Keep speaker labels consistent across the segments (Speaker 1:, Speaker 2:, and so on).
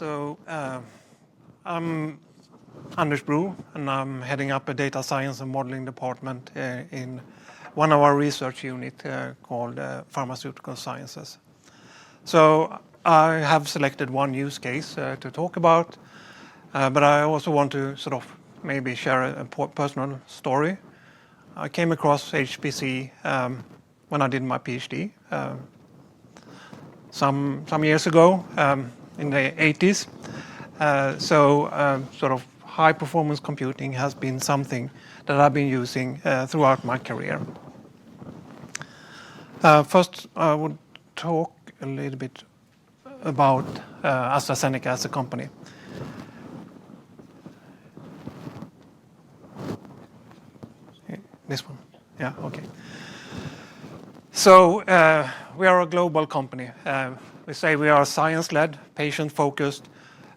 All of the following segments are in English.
Speaker 1: I'm Anderss Broo, and I'm heading up a data science and modeling department in one of our research units called Pharmaceutical Sciences. So I have selected one use case to talk about, but I also want to sort of maybe share a personal story. I came across HPC when I did my PhD some years ago in the 80s. Sort of high performance computing has been something that I've been using throughout my career. First, I would talk a little bit about AstraZeneca as a company. This one? Yeah, okay. So we are a global company. We say we are a science-led, patient-focused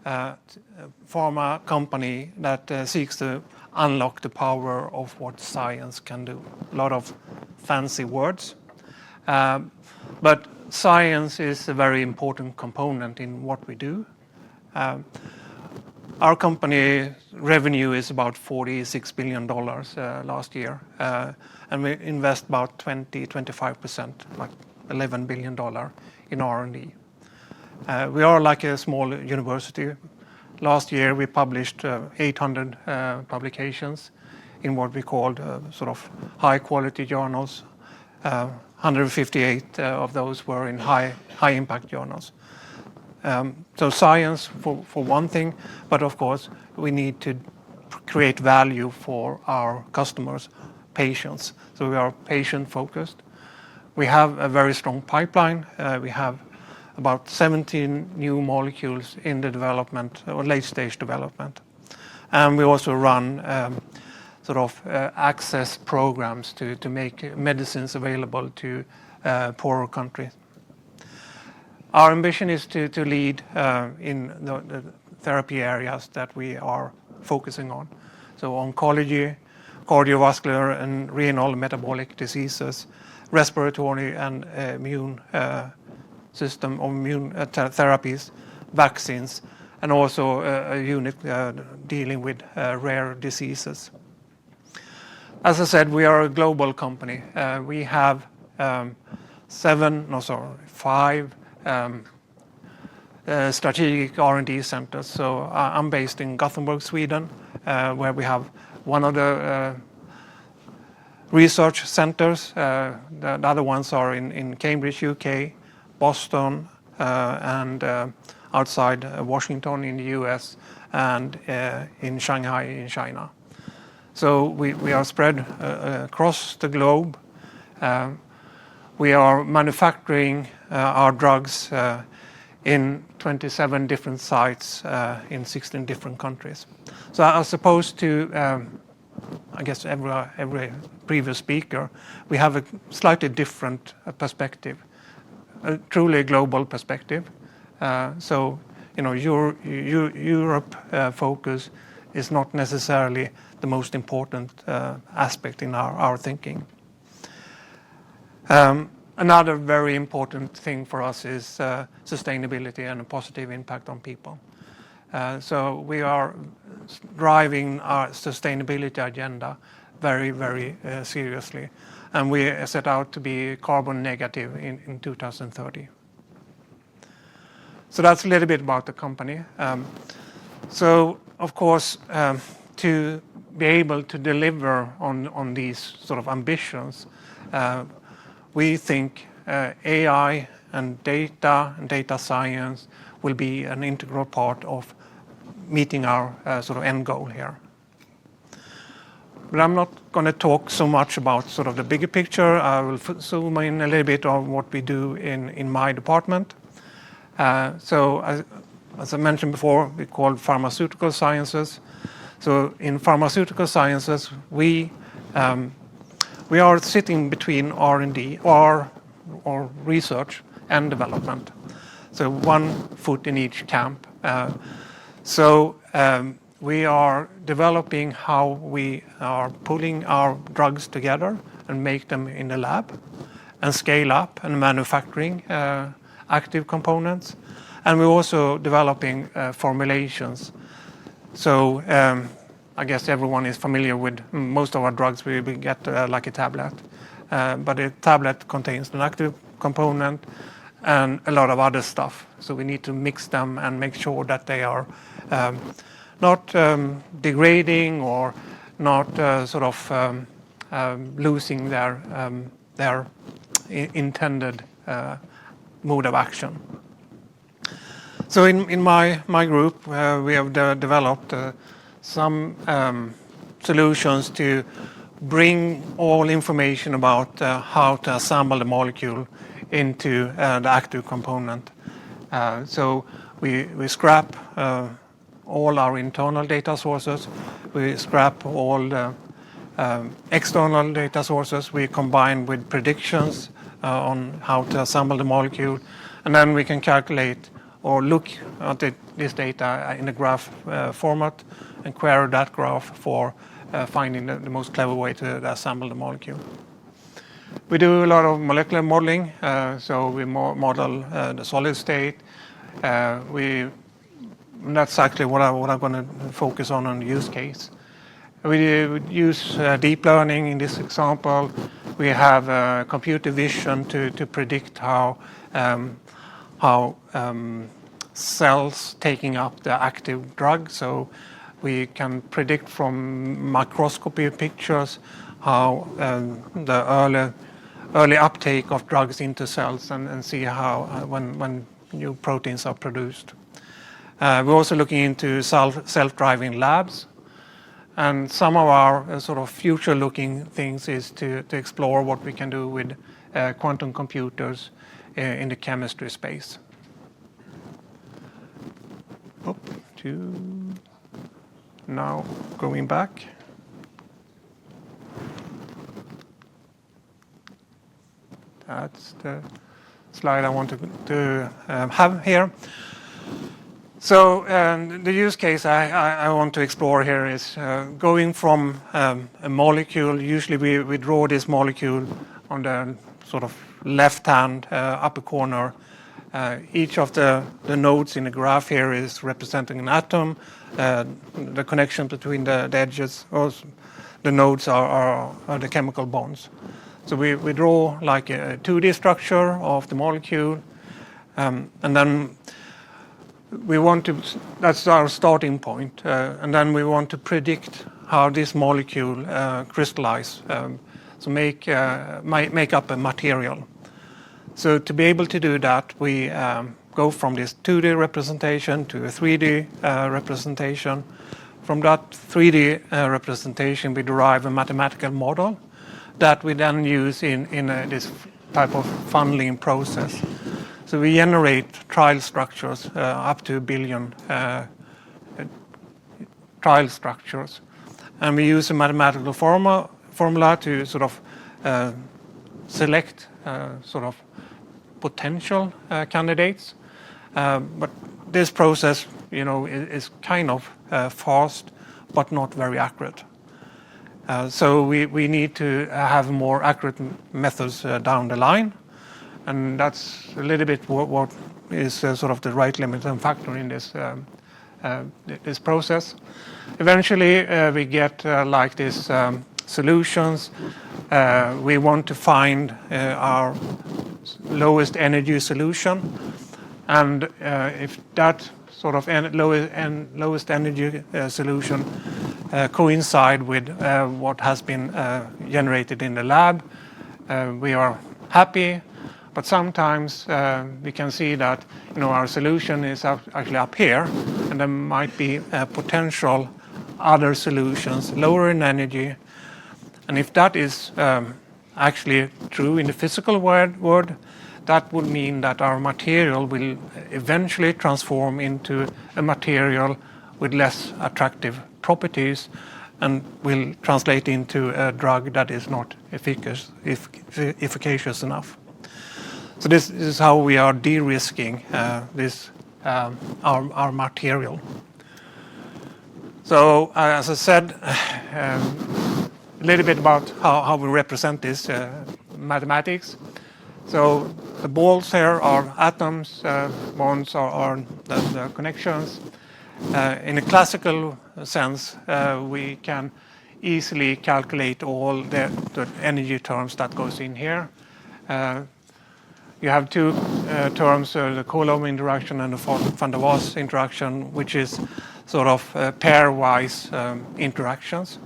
Speaker 1: pharma company that seeks to unlock the power of what science can do. A lot of fancy words. But science is a very important component in what we do. Our company revenue is about $46 billion last year, and we invest about 20-25%, like $11 billion in R&D. We are like a small university. Last year we published 800 publications in what we called sort of high quality journals. 158 of those were in high impact journals. So science for one thing, but of course we need to create value for our customers, patients. So we are patient focused. We have a very strong pipeline. We have about 17 new molecules in the development or late stage development. And we also run sort of access programs to make medicines available to poorer countries. Our ambition is to lead in the therapy areas that we are focusing on. So oncology, cardiovascular and renal metabolic diseases, respiratory and immune system or immune therapies, vaccines, and also a unit dealing with rare diseases. As I said, we are a global company. We have 5 strategic R&D centers. So I'm based in Gothenburg, Sweden, where we have one of the research centers. The other ones are in Cambridge, UK, Boston, and outside Washington in the US, and in Shanghai in China. So we are spread across the globe. We are manufacturing our drugs in 27 different sites in 16 different countries. So as opposed to, I guess, every previous speaker, we have a slightly different perspective, a truly global perspective. So, you know, Europe focus is not necessarily the most important aspect in our thinking. Another very important thing for us is sustainability and a positive impact on people. So we are driving our sustainability agenda very, very seriously. And we set out to be carbon negative in 2030. So that's a little bit about the company. So, of course, to be able to deliver on these sort of ambitions, we think AI and data science will be an integral part of meeting our sort of end goal here. But I'm not going to talk so much about sort of the bigger picture. I will zoom in a little bit on what we do in my department. So as I mentioned before, we call pharmaceutical sciences. So in pharmaceutical sciences, we are sitting between R&D or research and development. So one foot in each camp. We are developing how we are pulling our drugs together and make them in the lab and scale up and manufacturing active components. And we're also developing formulations. So I guess everyone is familiar with most of our drugs we get like a tablet. But a tablet contains an active component and a lot of other stuff. So we need to mix them and make sure that they are not degrading or not losing their intended mode of action. So in my group, we have developed some solutions to bring all information about how to assemble the molecule into the active component. So we scrap all our internal data sources. We scrap all the external data sources. We combine with predictions on how to assemble the molecule. And then we can calculate or look at this data in a graph format and query that graph for finding the most clever way to assemble the molecule. We do a lot of molecular modeling, so we model the solid state. That's actually what I'm going to focus on the use case. We use deep learning in this example. We have computer vision to predict how cells taking up the active drug. So we can predict from microscopy pictures how the early uptake of drugs into cells and see how when new proteins are produced. We're also looking into self-driving labs. And some of our sort of future-looking things is to explore what we can do with quantum computers in the chemistry space. Now going back. That's the slide I want to have here. So the use case I want to explore here is going from a molecule. Usually we draw this molecule on the sort of left-hand upper corner. Each of the nodes in the graph here is representing an atom. The connection between the edges, or the nodes are the chemical bonds. So we draw like a 2D structure of the molecule, and then we want to, that's our starting point, and then we want to predict how this molecule crystallize, so make up a material. So to be able to do that, we go from this 2D representation to a 3D representation. From that 3D representation, we derive a mathematical model that we then use in this type of funneling process. So we generate trial structures, up to 1 billion trial structures. And we use a mathematical formula to sort of select sort of potential candidates. But this process, is kind of fast, but not very accurate. So we need to have more accurate methods down the line. And that's a little bit what is sort of the right limiting factor in this this process. Eventually, we get like this solutions. We want to find our lowest energy solution, and if that sort of lowest energy solution coincide with what has been generated in the lab, we are happy. But sometimes we can see that our solution is actually up here, and there might be potential other solutions lower in energy. And if that is actually true in the physical world, that would mean that our material will eventually transform into a material with less attractive properties and will translate into a drug that is not efficacious enough. So this is how we are de-risking our material. So as I said, a little bit about how we represent this mathematics. So the balls here are atoms, bonds are the connections. In a classical sense, we can easily calculate all the energy terms that goes in here. You have two terms, the Coulomb interaction and the van der Waals interaction, which is sort of pairwise interactions.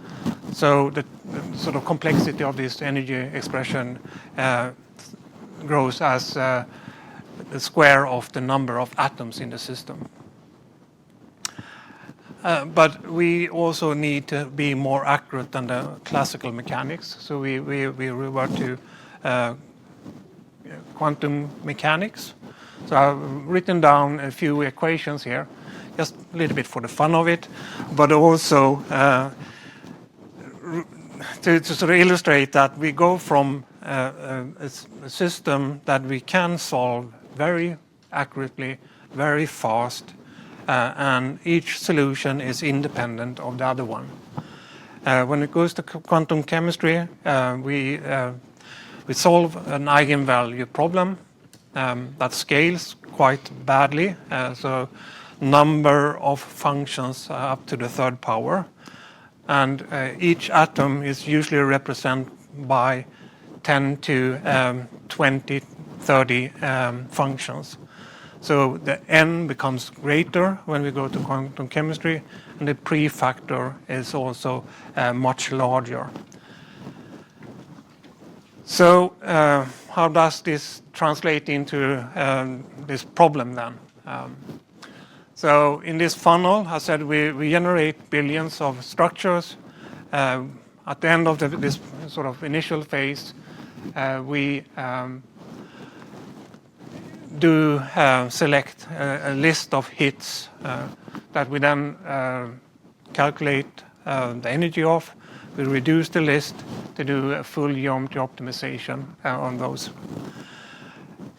Speaker 1: So the sort of complexity of this energy expression grows as the square of the number of atoms in the system. But we also need to be more accurate than the classical mechanics. So we revert to quantum mechanics. So I've written down a few equations here, just a little bit for the fun of it, but also to sort of illustrate that we go from a system that we can solve very accurately, very fast, and each solution is independent of the other one. When it goes to quantum chemistry, we solve an eigenvalue problem that scales quite badly. So number of functions up to the third power. And each atom is usually represented by 10 to 20, 30 functions. So the n becomes greater when we go to quantum chemistry, and the pre-factor is also much larger. So how does this translate into this problem then? So in this funnel, I said we generate billions of structures. At the end of this sort of initial phase, we do select a list of hits that we then calculate the energy of. We reduce the list to do a full geometry optimization on those.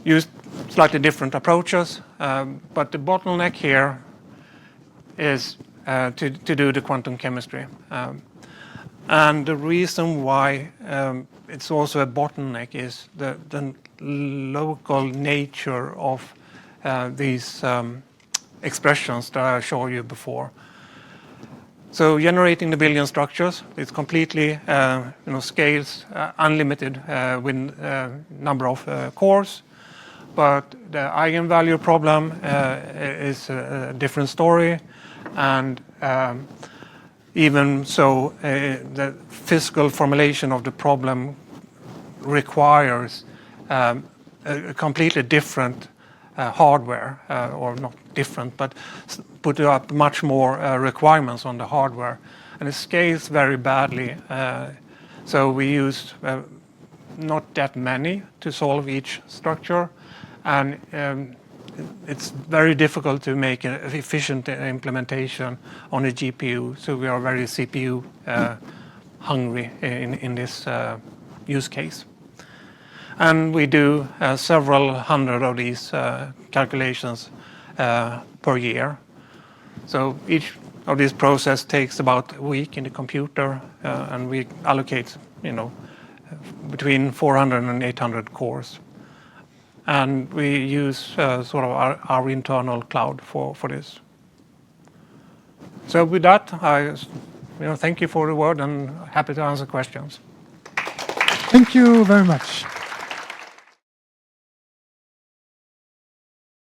Speaker 1: Use slightly different approaches, but the bottleneck here is to do the quantum chemistry. And the reason why it's also a bottleneck is the local nature of these expressions that I showed you before. So generating the billion structures, it's completely scales unlimited with number of cores. But the eigenvalue problem is a different story, and even so, the physical formulation of the problem requires a completely different hardware, or not different, but put up much more requirements on the hardware, and it scales very badly. So we use not that many to solve each structure, and it's very difficult to make an efficient implementation on a GPU. So we are very CPU hungry in this use case. And we do several hundred of these calculations per year. So each of these process takes about a week in the computer, and we allocate, between 400 and 800 cores. And we use sort of our internal cloud for this. So with that, I thank you for the word and happy to answer questions.
Speaker 2: Thank you very much.